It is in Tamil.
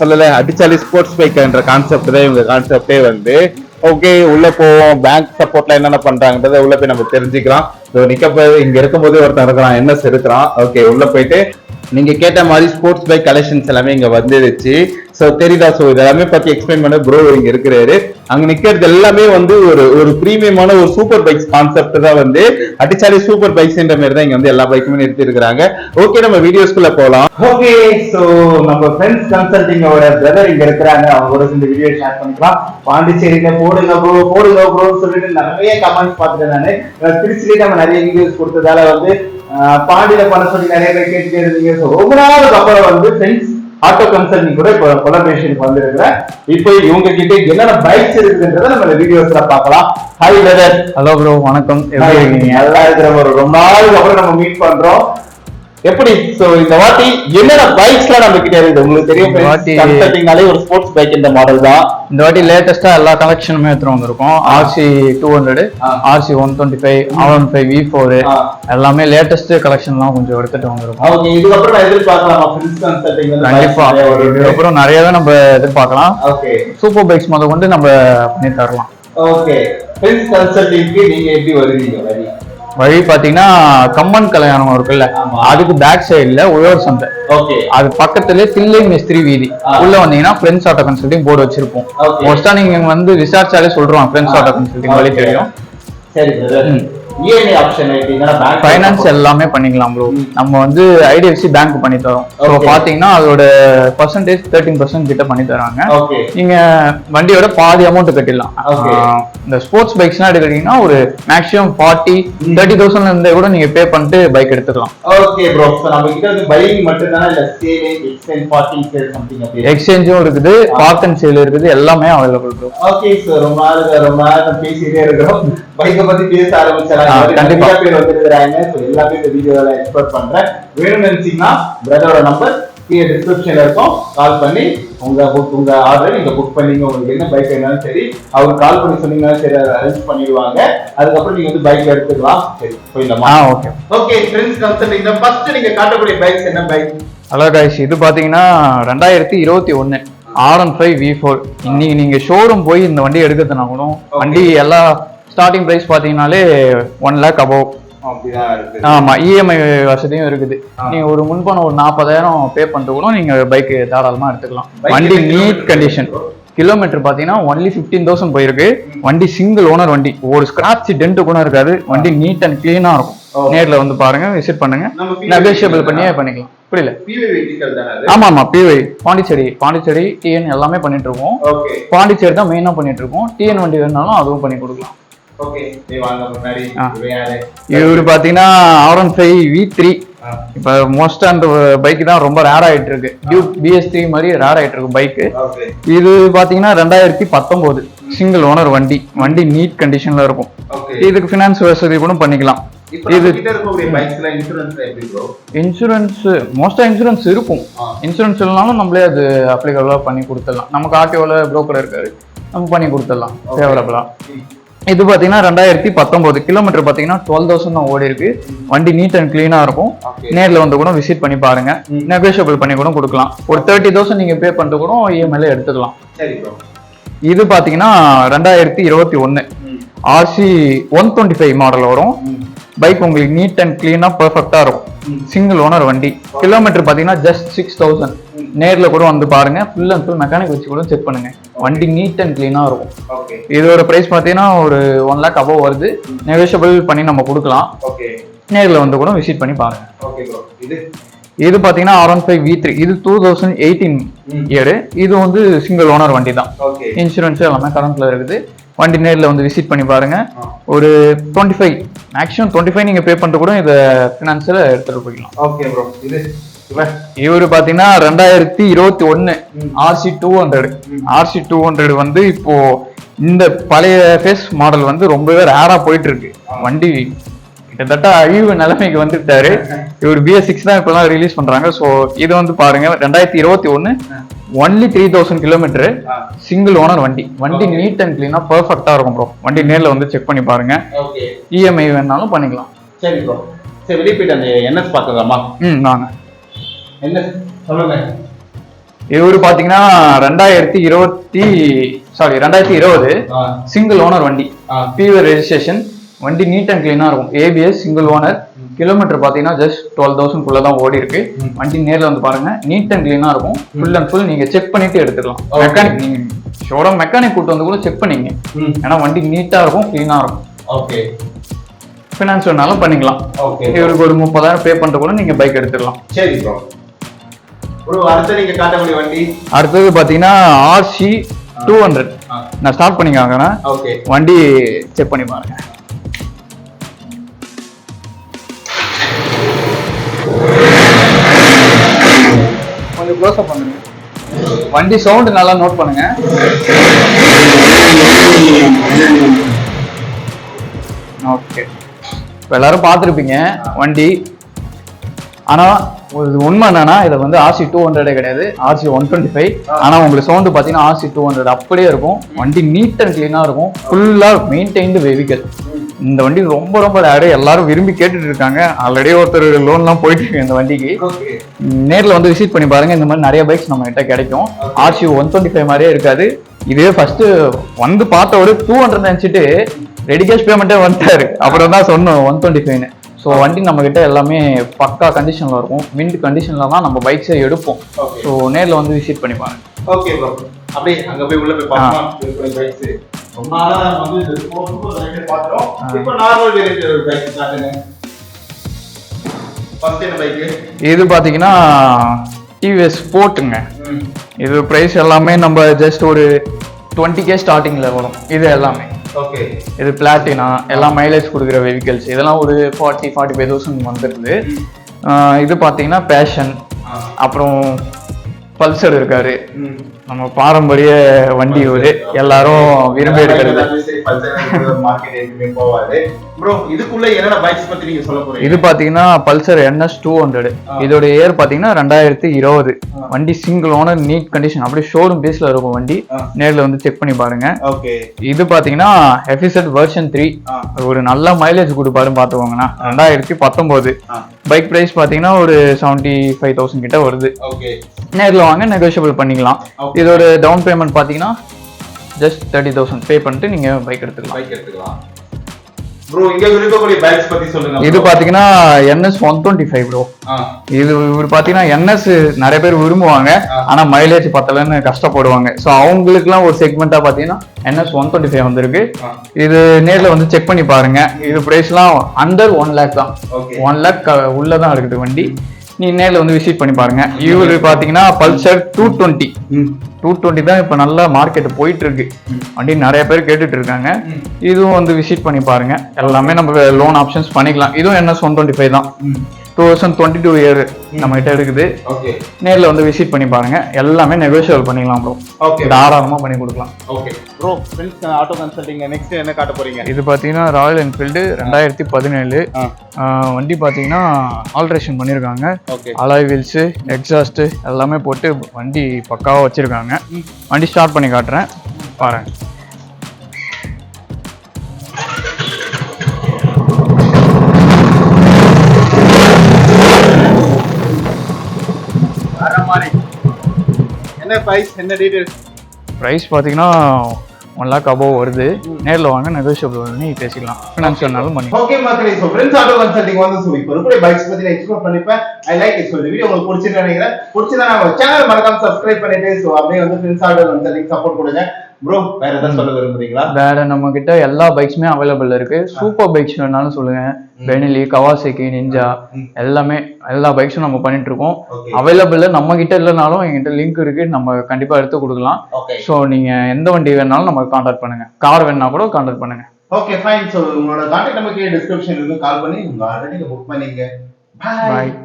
சொல்லல அடிச்சாலி ஸ்போர்ட்ஸ் பைக்ன்ற கான்செப்ட் தான் இவங்க கான்செப்டே வந்து. ஓகே, உள்ள போவோம். பேங்க் சப்போர்ட்ல என்னென்ன பண்றாங்கன்றத உள்ள போய் நம்ம தெரிஞ்சுக்கலாம். இங்க இருக்கும்போது ஒருத்தன் இருக்கிறான், என்ன இருக்கிறான். ஓகே, உள்ள போயிட்டு நீங்க கேட்ட மாதிரி ஸ்போர்ட்ஸ் பைக் கலெக்ஷன்ஸ் எல்லாமே இங்க வந்துருச்சு. சோ தெரியுதா? சோ இதெல்லாமே பத்தி எக்ஸ்பிளைன் பண்ண ப்ரோ இங்க இருக்கிறாரு. அங்க நிக்கிறது எல்லாமே வந்து ஒரு பிரீமியமான ஒரு சூப்பர் பைக்ஸ் கான்செப்ட் தான் வந்து அடிச்சாலே சூப்பர் பைக்ஸ்ன்ற மாதிரி தான் இங்க வந்து எல்லா பைக்குமே நிறுத்தி இருக்கிறாங்க. ஓகே, நம்ம வீடியோஸ்குள்ள போலாம். ஓகே, சோ நம்ம ஃப்ரெண்ட்ஸ் கன்சல்டிங்கோட பிரதர் இங்க இருக்கிறாங்க. அவங்களோட இந்த வீடியோ ஷேர் பண்ணிக்கலாம். பாண்டிச்சேரியில போடுங்க ப்ரோ சொல்லிட்டு நிறைய கமெண்ட்ஸ் பார்த்துட்டு நானு திருச்சியில நம்ம நிறைய வீடியோஸ் கொடுத்ததால வந்து பாண்டியில பண்ண சொல்லி நிறைய பேர் கேட்டுட்டே இருந்தீங்க. ரொம்ப நாளுக்கு அப்புறம் வந்து ஃப்ரெண்ட்ஸ் ஆட்டோ கன்சல்டிங் கூட இப்போ கொலாபரேஷனுக்கு வந்திருக்கிறேன். இப்போ இவங்க கிட்ட என்னென்ன பைக்ஸ் இருக்குன்றத நம்ம வீடியோஸ்ல பார்க்கலாம். Hi brother. ஹலோ ப்ரோ, வணக்கம். எப்படி இருக்கீங்க? நல்லா இருக்கிற ரொம்ப நாளுக்கு அப்புறம் நம்ம மீட் பண்றோம். எப்படி சோ இந்த வாட்டி என்னென்ன பைக்ஸ்லாம் நம்ம கிட்ட இருக்கு? உங்களுக்கு தெரியும் கன்சல்டிங்னாலே ஒரு ஸ்போர்ட்ஸ் பைக் இந்த மாடல் தான். இந்த வாட்டி லேட்டஸ்டா எல்லா கலெக்ஷனுமே எடுத்துட்டு வந்திருக்கோம். RC 200, RC 125, R15 V4 எல்லாமே லேட்டஸ்ட் கலெக்ஷன்லாம் கொஞ்சம் எடுத்துட்டு வந்திருக்கோம். ஓகே, இதுக்கப்புறம் நான் எதிர்பார்க்கலாமா ஃப்ரெண்ட்ஸ் கன்சல்டிங்? கண்டிப்பா இதுக்கப்புறம் நிறையவே நம்ம எதிர்பார்க்கலாம். ஓகே, சூப்பர் பைக்ஸ் முதல் கொண்டு நம்ம பண்ணி தரலாம். ஓகே, ஃப்ரெண்ட்ஸ் கன்சல்டிங்க்கு நீங்க எப்படி வருவீங்க? வழி பாத்தீங்கன்னா கம்மன் கல்யாணம் இருக்குல்ல, அதுக்கு பேக் சைடுல உழவர் சந்தை. ஓகே, அது பக்கத்துல தில்லை மேஸ்திரி வீதி உள்ள வந்தீங்கன்னா ஃப்ரெண்ட்ஸ் ஆட்டோ கன்சல்டிங் போர்டு வச்சிருப்போம். மோஸ்டா நீங்க வந்து விசாரிச்சாலே சொல்றோம் ஃப்ரெண்ட்ஸ் ஆட்டோ கன்சல்டிங் வழி தெரியும். சரி, EMI ஆப்ஷன் ஃபைனான்ஸ் எல்லாமே பண்ணிக்கலாம் ப்ரோ. நம்ம வந்து IDFC பேங்க் பண்ணி தரோம். ஸோ பாத்தீங்கன்னா அதோட பர்சன்டேஜ் 13% கிட்ட பண்ணி தராங்க. நீங்க வண்டியோட பாதி அமௌண்ட் கட்டிடலாம். இந்த ஸ்போர்ட்ஸ் பைக்ஸ்லாம் எடுக்கிறீங்கன்னா ஒரு மேக்ஸிமம் 40-30,000 இருந்தே கூட நீங்க பே பண்ணிட்டு பைக் எடுத்துக்கலாம். ஓகே ப்ரோ, நம்ம கிட்ட வந்து பையிங் மட்டும் தான இல்ல selling, exchange, parking sale something அப்படி எக்ஸ்சேஞ்சும் இருக்குது, பார்க் அண்ட் சேல் இருக்குது, எல்லாமே அவைலபிள் ப்ரோ. ஓகே சார், ரொம்ப நாள் பேசிட்டே இருக்கிறோம். பைக்கை பத்தி பேச ஆரம்பிச்சா கண்டிப்பா பேர் வந்துருக்காங்க. எல்லாமே இந்த வீடியோல எக்ஸ்போர்ட் பண்றேன். வேணும்னு நினைச்சீங்கன்னா பிரதரோட நம்பர் கீழே டிஸ்கிரிப்ஷன்ல இருக்கும். கால் பண்ணி உங்க ஆர்டர் நீங்க புக் பண்ணீங்க. உங்களுக்கு என்ன பைக் வேணாலும் சரி அவருக்கு கால் பண்ணி சொன்னீங்கன்னா சரி அரேஞ்ச் பண்ணிடுவாங்க. அதுக்கப்புறம் நீங்க வந்து பைக் எடுத்துக்கலாம். சரி, போயிடலாமா? ஓகே ஓகே, ஃப்ரெண்ட்ஸ் கன்சல்டிங்ல ஃபர்ஸ்ட் நீங்க காட்டக்கூடிய பைக்ஸ் என்ன பைக்? ஹலோ கைஸ், இது பாத்தீங்கன்னா 2021 R15 V4. இன்னைக்கு நீங்க ஷோரூம் போய் இந்த வண்டி எடுக்கிறதுனா கூட வண்டி எல்லா ஸ்டார்டிங் பிரைஸ் பாத்தீங்கன்னாலே 1 lakh above. ஆமா, EMI வசதியும் இருக்குது. நீங்க ஒரு முன்பணம் ஒரு 40,000 பே பண்ணிட்டு கூட நீங்க பைக் தாராளமா எடுத்துக்கலாம். வண்டி நீட் கண்டிஷன். கிலோமீட்டர் பாத்தீங்கன்னா ஒன்லி 15,000 போயிருக்கு. வண்டி சிங்கிள் ஓனர் வண்டி, ஒரு ஸ்கிராட்ச் டென்ட் கூட இருக்காது. வண்டி நீட் அண்ட் கிளீனா இருக்கும். நேர்ல வந்து பாருங்க, விசிட் பண்ணுங்க, நெகோஷியபிள் பண்ணியே பண்ணிக்கலாம். புரியல? ஆமா, PY பாண்டிச்சேரி TN எல்லாமே பண்ணிட்டு இருக்கோம். பாண்டிச்சேரி தான் மெயினா பண்ணிட்டு இருக்கோம். TN வண்டி வேணாலும் அதுவும் பண்ணி கொடுக்கலாம். இவரு பாத்தீங்கன்னா R15 V3. இப்ப மோஸ்டா அந்த பைக் தான் ரொம்ப ரேர் ஆயிட்டு இருக்கு. டியூக் BS3 மாதிரி ரேர் ஆயிட்டு இருக்கு பைக். இது பாத்தீங்கன்னா 2019 சிங்கிள் ஓனர் வண்டி. வண்டி நீட் கண்டிஷன்ல இருக்கும். இதுக்கு பினான்ஸ் வசதி கூட பண்ணிக்கலாம். இது இன்சூரன்ஸ் மோஸ்டா இன்சூரன்ஸ் இருக்கும். இன்சூரன்ஸ் இல்லைனாலும் நம்மளே அது அப்ளிகபிளா பண்ணி கொடுத்துடலாம். நமக்கு ஆர்டிஓல புரோக்கர் இருக்காரு, நம்ம பண்ணி கொடுத்துடலாம் ஃபேவரபிளா. இது பாத்தீங்கன்னா 2019 கிலோமீட்டர் பாத்தீங்கன்னா 12,000 தான் ஓடி இருக்கு. வண்டி நீட் அண்ட் கிளீனா இருக்கும். நேர்ல வந்து கூட விசிட் பண்ணி பாருங்க, நெகோஷியபிள் பண்ணி கூட கொடுக்கலாம். ஒரு 30,000 நீங்க பே பண்ணிட்டு கூட EMI எடுத்துக்கலாம். இது பாத்தீங்கன்னா 2021 RC 125 மாடல் வரும். பைக் உங்களுக்கு நீட் அண்ட் கிளீனா பெர்ஃபெக்டா இருக்கும். சிங்கிள் ஓனர் வண்டி. கிலோமீட்டர் பாத்தீங்கன்னா ஜஸ்ட் 6,000. நேர்ல கூட வந்து பாருங்க, ஃபுல் அண்ட் ஃபுல் மெக்கானிக் வச்சு கூட செக் பண்ணுங்க. வண்டி நீட் அண்ட் கிளீனா இருக்கும். இதோட பிரைஸ் பாத்தீங்கன்னா ஒரு 1 lakh above வருது. நெகோஷியபிள் பண்ணி நம்ம கொடுக்கலாம். நேர்ல வந்து கூட விசிட் பண்ணி பாருங்க. இது பாத்தீங்கன்னா R15 V3. இது 2018 இயர். இது வந்து சிங்கிள் ஓனர் வண்டி தான். இன்சூரன்ஸ் எல்லாமே கரண்ட்ல இருக்குது. வண்டி நேர்ல வந்து விசிட் பண்ணி பாருங்க. ஒரு 25 மேக்ஸிமம் 25 நீங்க பே பண்ணிட்டு கூட இதை பினான்ஸ்ல எடுத்துட்டு போய்க்கலாம். ஓகே ப்ரோ, இவரு பாத்தீங்கன்னா 2021 RC 200 வந்து இப்போ இந்த பழைய ஃபேஸ் மாடல் வந்து ரொம்பவே ரேரா போயிட்டு இருக்கு. வண்டி கிட்டத்தட்ட அழிவு நிலைமைக்கு வந்துட்டாரு. இவர் BS6 தான் இப்பெல்லாம் ரிலீஸ் பண்றாங்க. ஸோ இது வந்து பாருங்க 2021 ஒன்லி 3,000 கிலோமீட்டர் சிங்கிள் ஓனர் வண்டி. வண்டி நீட் அண்ட் கிளீனா பெர்ஃபெக்டா இருக்கும் ப்ரோ. வண்டி நேர்ல வந்து செக் பண்ணி பாருங்க. EMI வேணாலும் பண்ணிக்கலாம். சரி ப்ரோ, சரி வெளியே போயிட்டு அந்த NS பார்க்கலாமா? வாங்க. என்ன சொல்லுங்க. இவரு பாத்தீங்கன்னா 2020 சிங்கிள் ஓனர் வண்டி, பியூர் ரெஜிஸ்ட்ரேஷன் வண்டி, நீட் அண்ட் கிளீனா இருக்கும். ஏபிஎஸ் சிங்கிள் ஓனர், கிலோமீட்டர் பாத்தீங்கன்னா ஜஸ்ட் 12,000 தான் ஓடி இருக்கு. வண்டி நேர்ல வந்து பாருங்க, நீட் அண்ட் கிளீனா இருக்கும். ஃபுல் அண்ட் ஃபுல் நீங்க செக் பண்ணிட்டு எடுத்துக்கலாம். மெக்கானிக் நீங்க ஷோரூம் மெக்கானிக் கூட்டு வந்து கூட செக் பண்ணீங்க, ஏன்னா வண்டி நீட்டா இருக்கும், கிளீனா இருக்கும். ஓகே. ஃபினான்ஸ் வேணாலும் பண்ணிக்கலாம். இவருக்கு ஒரு 30,000 பே பண்ணிட்டு கூட நீங்க பைக் எடுத்துக்கலாம். சரி ப்ரோ. அடுத்து நீங்க காட்டக்கூடிய வண்டி அடுத்தது பாத்தீங்கன்னா RC 200. நான் ஸ்டார்ட் பண்ணிக்காங்க. ஓகே. வண்டி செக் பண்ணி பாருங்க. கொஞ்சம் க்ளோஸ் அப் பண்ணுங்க. வண்டி சவுண்ட் நல்லா நோட் பண்ணுங்க. ஓகே, இப்போ எல்லாரும் பார்த்துருப்பீங்க வண்டி. ஆனா ஒரு உண்மை என்னன்னா, இதை வந்து RC 200 கிடையாது, RC 125. ஆனா உங்களுக்கு சவுண்ட் பாத்தீங்கன்னா RC 200 அப்படியே இருக்கும். வண்டி நீட் அண்ட் கிளீனா இருக்கும், ஃபுல்லா மெயின்டைன்டு வெஹிக்கல். இந்த வண்டி ரொம்ப ரொம்ப ரேரு, எல்லாரும் விரும்பி கேட்டுட்டு இருக்காங்க. ஆல்ரெடி ஒருத்தர் லோன்லாம் போயிட்டு இருக்கு இந்த வண்டிக்கு. நேரில் வந்து விசிட் பண்ணி பாருங்க, இந்த மாதிரி நிறைய பைக்ஸ் நம்ம கிட்ட கிடைக்கும். RC 125 மாதிரியே இருக்காது. இதுவே ஃபர்ஸ்ட் வந்து பார்த்த ஒரு 200 நினைச்சிட்டு ரெடி கேஷ் பேமெண்ட்டே வந்துட்டாரு. அப்புறம் தான் சொன்னோம் 125. ஸோ வண்டி நம்ம கிட்ட எல்லாமே பக்கா கண்டிஷன்ல இருக்கும். விண்ட் கண்டிஷன்ல தான் நம்ம பைக்ஸை எடுப்போம். ஸோ நேரில் வந்து விசிட் பண்ணி பாருங்க. Okay bro. அப்படியே அங்க போய் உள்ள போய் பார்க்கலாம் பைக்ஸ். ரொம்ப நாளா வந்து இது ஸ்போர்ட்ஸ் ரைடர் பாக்குறோம். இப்போ நார்மல் வேரியன்ட் பைக் காட்டுங்க. ஃபர்ஸ்ட் என்ன பைக்? இது பாத்தீங்கன்னா TVS ஸ்போர்ட்டுங்க. இது பிரைஸ் எல்லாமே நம்ம ஜஸ்ட் ஒரு 20K ஸ்டார்டிங்ல வரும் இது எல்லாமே. ஓகே. இது பிளாட்டினா, எல்லாம் மைலேஜ் கொடுக்குற வெஹிக்கல்ஸ். இதெல்லாம் ஒரு 40-45,000 வந்துருது. இது பாத்தீங்கன்னா பேஷன், அப்புறம் பல்சர் இருக்காரு. நம்ம பாரம்பரிய வண்டி ஒரு எல்லாரும் விரும்பி எடுக்கிறது. இது பாத்தீங்கன்னா பல்சர் NS 200. இதோட இயர் பாத்தீங்கன்னா 2020. வண்டி சிங்கிள் ஓனர், நீட் கண்டிஷன், அப்படியே ஷோரூம் பேஸ்ல இருக்கும் வண்டி. நேர்ல வந்து செக் பண்ணி பாருங்க. இது பாத்தீங்கன்னா FZ வெர்ஷன் 3. ஒரு நல்ல மைலேஜ் கொடுப்பாரு பாத்துக்கோங்கண்ணா. 2019. பைக் பிரைஸ் பாத்தீங்கன்னா ஒரு 75,000 கிட்ட வருது. நேர்ல வாங்க, நெகோஷியபிள் பண்ணிக்கலாம். இதோட டவுன் பேமெண்ட் பாத்தீங்கன்னா ஜஸ்ட் 30,000 பே பண்ணிட்டு நீங்க பைக் எடுத்துக்கலாம். ப்ரோ, இங்க இருக்கக்கூடிய பைக்ஸ் பத்தி சொல்லுங்க. இது பாத்தீங்கன்னா NS 125 ப்ரோ. இது பாத்தீங்கன்னா NS நிறைய பேர் விரும்புவாங்க, ஆனா மைலேஜ் பத்தலன்னு கஷ்டப்படுவாங்க. சோ அவங்களுக்குலாம் ஒரு செக்மெண்டா பாத்தீங்கன்னா NS 125 வந்திருக்கு. இது நேர்ல வந்து செக் பண்ணி பாருங்க. இது பிரைஸ்லாம் அண்டர் 1 lakh தான். 1 lakh உள்ளதான் இருக்குது வண்டி. நீ நேர்ல வந்து விசிட் பண்ணி பாருங்க. இவரு பாத்தீங்கன்னா பல்சர் 220 தான் இப்ப நல்ல மார்க்கெட் போயிட்டு இருக்கு. வண்டி நிறைய பேர் கேட்டுட்டு இருக்காங்க. இதுவும் வந்து விசிட் பண்ணி பாருங்க. எல்லாமே நம்ம லோன் ஆப்ஷன்ஸ் பண்ணிக்கலாம். இதுவும் NS 125 தான். 2022 இயர் நம்ம கிட்ட இருக்குது. நேர்ல வந்து விசிட் பண்ணி பாருங்க. எல்லாமே நெகோஷியபிள் பண்ணிக்கலாம் ப்ரோ. தாராளமா பண்ணி கொடுக்கலாம். Okay bro, friends auto consulting next என்ன காட்ட போறீங்க? இது பாத்தீங்கன்னா ராயல் என்ஃபீல்டு 2017. வண்டி பாத்தீங்கன்னா ஆல்ட்ரேஷன் பண்ணிருக்காங்க. அலாய் வீல்ஸ், எக்ஸாஸ்ட் எல்லாமே போட்டு வண்டி பக்காவா வச்சிருக்காங்க. வண்டி ஸ்டார்ட் பண்ணி காட்டுறேன் பாருங்க. என்ன பிரைஸ், என்ன டீடைல்ஸ்? பிரைஸ் பாத்தீங்கன்னா 1 lakh above வருது. நேர்ல வாங்க, நெகோஷியபிள் பண்ணி பேசிக்கலாம். ஃபினான்ஸ் வேணாலும் பண்ணி. ஓகே மக்களே, சோ ஃப்ரெண்ட்ஸ் ஆட்டோ கன்சல்டிங் வந்து இப்போ இருக்கிற பைக்ஸ் பத்தி நான் எக்ஸ்ப்ளோர் பண்ணிப்பேன். I like it. சோ இந்த வீடியோ உங்களுக்கு பிடிச்சிருக்குன்னு நினைக்கிறேன். பிடிச்சதா நம்ம சேனல் மறக்காம சப்ஸ்கிரைப் பண்ணிட்டு சோ அப்படியே வந்து ஃப்ரெண்ட்ஸ் ஆட்டோ கன்சல்டிங் சப்போர்ட் கொடுங்க. ப்ரோ, வேற ஏதாவது சொல்ல விரும்புறீங்களா? வேற நம்ம கிட்ட எல்லா பைக்ஸுமே அவைலபிள் இருக்கு. சூப்பர் பைக்ஸ் வேணாலும் சொல்லுங்க. பெனிலி, கவாசகி, நிஞ்சா எல்லாமே எல்லா பைக்ஸும் நம்ம பண்ணிட்டு இருக்கோம். அவைலபிள் நம்ம கிட்ட இல்லைனாலும் எங்கிட்ட லிங்க் இருக்கு, நம்ம கண்டிப்பா எடுத்து கொடுக்கலாம். ஸோ நீங்க எந்த வண்டி வேணாலும் நம்ம கான்டாக்ட் பண்ணுங்க. கார் வேணா கூட கான்டாக்ட் பண்ணுங்க. Okay fine. ஸோ உங்களோட கான்டாக்ட் நமக்கு டிஸ்கிரிப்ஷன் இருக்கு, கால் பண்ணி உங்க ஆல்ரெடி புக் பண்ணிங்க. பாய்.